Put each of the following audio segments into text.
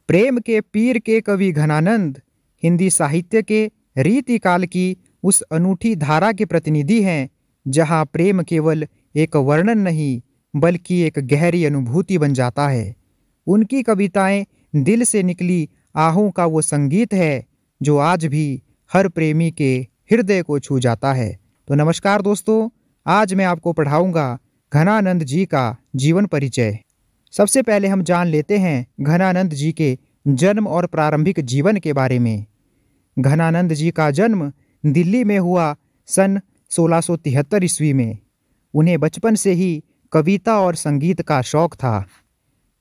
प्रेम के पीर के कवि घनानंद हिंदी साहित्य के रीतिकाल की उस अनूठी धारा के प्रतिनिधि हैं जहां प्रेम केवल एक वर्णन नहीं बल्कि एक गहरी अनुभूति बन जाता है। उनकी कविताएं दिल से निकली आहों का वो संगीत है जो आज भी हर प्रेमी के हृदय को छू जाता है। तो नमस्कार दोस्तों, आज मैं आपको पढ़ाऊंगा घनानंद जी का जीवन परिचय। सबसे पहले हम जान लेते हैं घनानंद जी के जन्म और प्रारंभिक जीवन के बारे में। घनानंद जी का जन्म दिल्ली में हुआ सन 1673 ईस्वी में। उन्हें बचपन से ही कविता और संगीत का शौक था।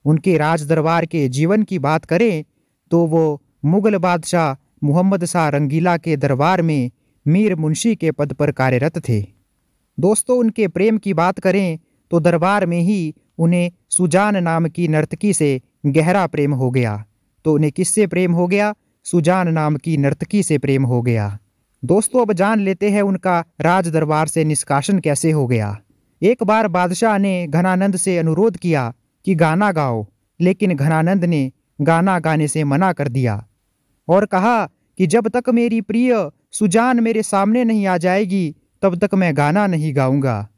उनके राज दरबार के जीवन की बात करें तो वो मुगल बादशाह मोहम्मद शाह रंगीला के दरबार में मीर मुंशी के पद पर कार्यरत थे। दोस्तों, उनके प्रेम की बात करें तो दरबार में ही उन्हें सुजान नाम की नर्तकी से गहरा प्रेम हो गया। तो उन्हें किससे प्रेम हो गया? सुजान नाम की नर्तकी से प्रेम हो गया। दोस्तों, अब जान लेते हैं उनका राज दरबार से निष्कासन कैसे हो गया। एक बार बादशाह ने घनानंद से अनुरोध किया कि गाना गाओ, लेकिन घनानंद ने गाना गाने से मना कर दिया और कहा कि जब तक मेरी प्रिय सुजान मेरे सामने नहीं आ जाएगी तब तक मैं गाना नहीं गाऊंगा।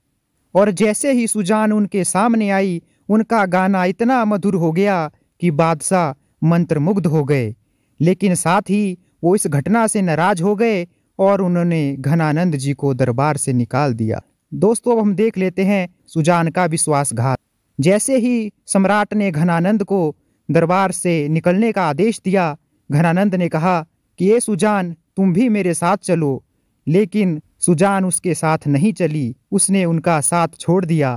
और जैसे ही सुजान उनके सामने आई, उनका गाना इतना मधुर हो गया कि बादशाह मंत्रमुग्ध हो गए। लेकिन साथ ही वो इस घटना से नाराज हो गए और उन्होंने घनानंद जी को दरबार से निकाल दिया। दोस्तों, अब हम देख लेते हैं सुजान का विश्वासघात। जैसे ही सम्राट ने घनानंद को दरबार से निकलने का आदेश दिया, घनानंद ने कहा कि ये सुजान, तुम भी मेरे साथ चलो। लेकिन सुजान उसके साथ नहीं चली, उसने उनका साथ छोड़ दिया।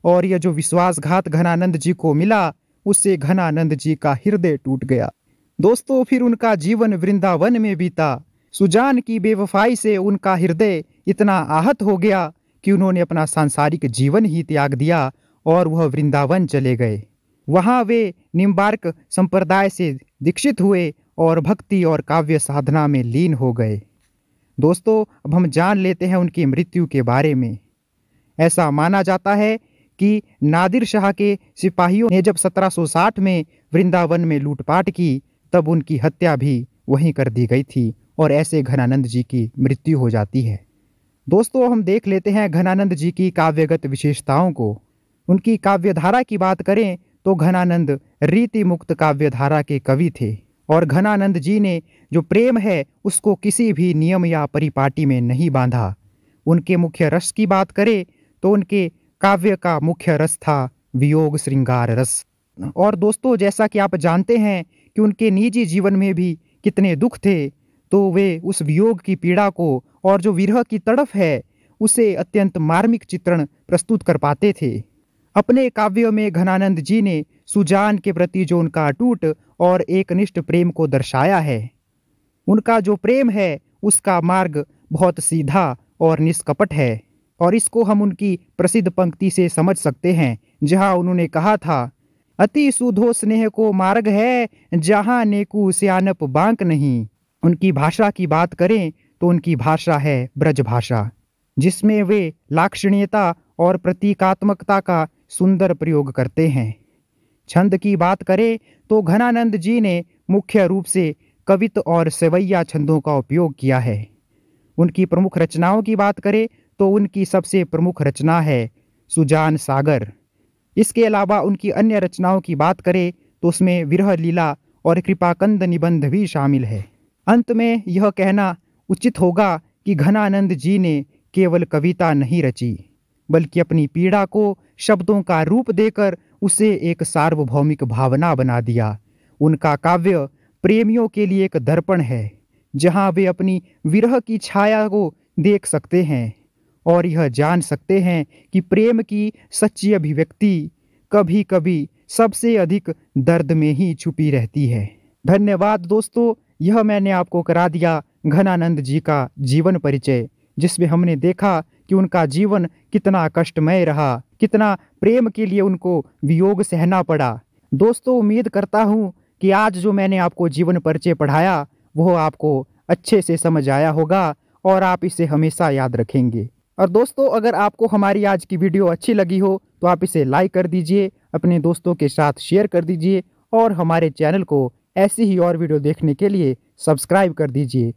और यह जो विश्वासघात घनानंद जी को मिला, उससे घनानंद जी का हृदय टूट गया। दोस्तों, फिर उनका जीवन वृंदावन में बीता। सुजान की बेवफाई से उनका हृदय इतना आहत हो गया कि उन्होंने अपना सांसारिक जीवन ही त्याग दिया और वह वृंदावन चले गए। वहां वे निम्बार्क संप्रदाय से दीक्षित हुए और भक्ति और काव्य साधना में लीन हो गए। दोस्तों, अब हम जान लेते हैं उनकी मृत्यु के बारे में। ऐसा माना जाता है कि नादिर शाह के सिपाहियों ने जब 1760 में वृंदावन में लूटपाट की, तब उनकी हत्या भी वहीं कर दी गई थी और ऐसे घनानंद जी की मृत्यु हो जाती है। दोस्तों, हम देख लेते हैं घनानंद जी की काव्यगत विशेषताओं को। उनकी काव्यधारा की बात करें तो घनानंद रीति मुक्त काव्यधारा के कवि थे और घनानंद जी ने जो प्रेम है उसको किसी भी नियम या परिपाटी में नहीं बांधा। उनके मुख्य रस की बात करें तो उनके काव्य का मुख्य रस था वियोग श्रृंगार रस। और दोस्तों, जैसा कि आप जानते हैं कि उनके निजी जीवन में भी कितने दुख थे, तो वे उस वियोग की पीड़ा को और जो विरह की तड़फ है उसे अत्यंत मार्मिक चित्रण प्रस्तुत कर पाते थे। अपने काव्यों में घनानंद जी ने सुजान के प्रति जो उनका अटूट और एकनिष्ठ प्रेम को दर्शाया है। उनका जो प्रेम है उसका मार्ग बहुत सीधा और निष्कपट है और इसको हम उनकी प्रसिद्ध पंक्ति से समझ सकते हैं, जहां उन्होंने कहा था, अति सुधो स्नेह को मार्ग है जहां नेकू स्यानप बांक नहीं। उनकी भाषा की बात करें तो उनकी भाषा है ब्रज भाषा, जिसमें वे लाक्षणीयता और प्रतीकात्मकता का सुंदर प्रयोग करते हैं। छंद की बात करें तो घनानंद जी ने मुख्य रूप से कवित और सेवैया छंदों का उपयोग किया है। उनकी प्रमुख रचनाओं की बात करें तो उनकी सबसे प्रमुख रचना है सुजान सागर। इसके अलावा उनकी अन्य रचनाओं की बात करें तो उसमें विरह लीला और कृपाकंद निबंध भी शामिल है। अंत में यह कहना उचित होगा कि घनानंद जी ने केवल कविता नहीं रची, बल्कि अपनी पीड़ा को शब्दों का रूप देकर उसे एक सार्वभौमिक भावना बना दिया। उनका काव्य प्रेमियों के लिए एक दर्पण है, जहां वे अपनी विरह की छाया को देख सकते हैं और यह जान सकते हैं कि प्रेम की सच्ची अभिव्यक्ति कभी कभी सबसे अधिक दर्द में ही छुपी रहती है। धन्यवाद दोस्तों, यह मैंने आपको करा दिया घनानंद जी का जीवन परिचय, जिसमें हमने देखा कि उनका जीवन कितना कष्टमय रहा, कितना प्रेम के लिए उनको वियोग सहना पड़ा। दोस्तों, उम्मीद करता हूँ कि आज जो मैंने आपको जीवन परिचय पढ़ाया वो आपको अच्छे से समझ आया होगा और आप इसे हमेशा याद रखेंगे। और दोस्तों, अगर आपको हमारी आज की वीडियो अच्छी लगी हो तो आप इसे लाइक कर दीजिए, अपने दोस्तों के साथ शेयर कर दीजिए और हमारे चैनल को ऐसी ही और वीडियो देखने के लिए सब्सक्राइब कर दीजिए।